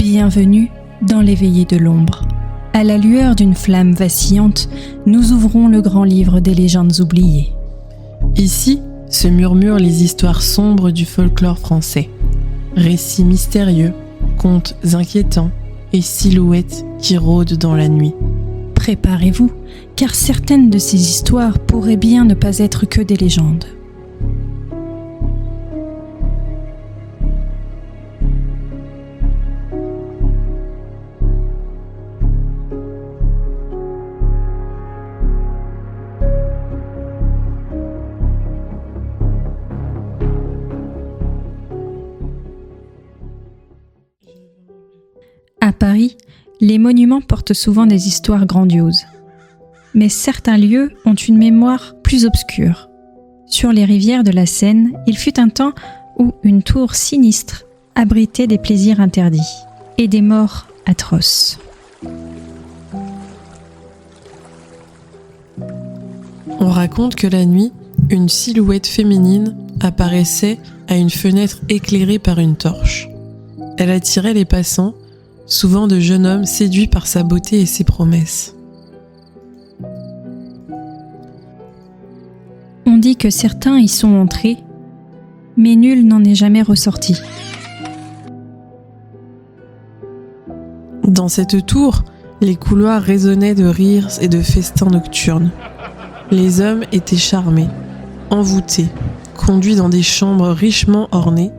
Bienvenue dans les veillées de l'ombre. À la lueur d'une flamme vacillante, nous ouvrons le grand livre des légendes oubliées. Ici se murmurent les histoires sombres du folklore français. Récits mystérieux, contes inquiétants et silhouettes qui rôdent dans la nuit. Préparez-vous, car certaines de ces histoires pourraient bien ne pas être que des légendes. À Paris, les monuments portent souvent des histoires grandioses. Mais certains lieux ont une mémoire plus obscure. Sur les rivières de la Seine, il fut un temps où une tour sinistre abritait des plaisirs interdits et des morts atroces. On raconte que la nuit, une silhouette féminine apparaissait à une fenêtre éclairée par une torche. Elle attirait les passants, souvent de jeunes hommes séduits par sa beauté et ses promesses. On dit que certains y sont entrés, mais nul n'en est jamais ressorti. Dans cette tour, les couloirs résonnaient de rires et de festins nocturnes. Les hommes étaient charmés, envoûtés, conduits dans des chambres richement ornées.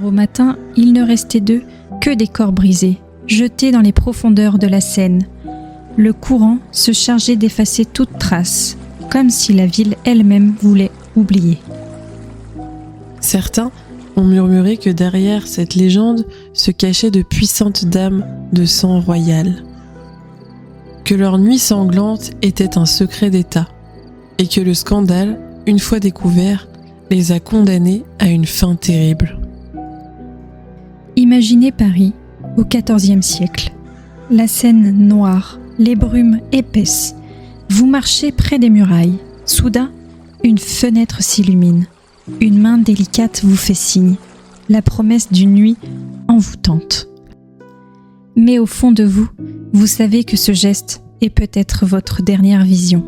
Au matin, il ne restait d'eux que des corps brisés, jetés dans les profondeurs de la Seine. Le courant se chargeait d'effacer toute trace, comme si la ville elle-même voulait oublier. Certains ont murmuré que derrière cette légende se cachaient de puissantes dames de sang royal, que leur nuit sanglante était un secret d'État, et que le scandale, une fois découvert, les a condamnés à une fin terrible. Imaginez Paris au XIVe siècle. La Seine noire, les brumes épaisses. Vous marchez près des murailles. Soudain, une fenêtre s'illumine. Une main délicate vous fait signe. La promesse d'une nuit envoûtante. Mais au fond de vous, vous savez que ce geste est peut-être votre dernière vision.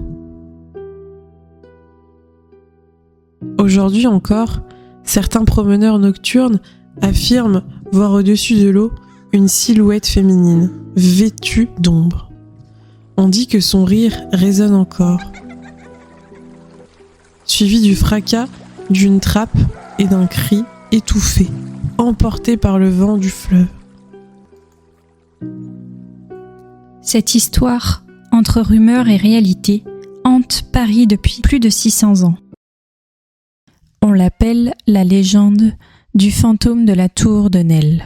Aujourd'hui encore, certains promeneurs nocturnes affirment voir au-dessus de l'eau une silhouette féminine, vêtue d'ombre. On dit que son rire résonne encore, suivi du fracas d'une trappe et d'un cri étouffé, emporté par le vent du fleuve. Cette histoire, entre rumeur et réalité, hante Paris depuis plus de 600 ans. On l'appelle la légende du fantôme de la tour de Nesle.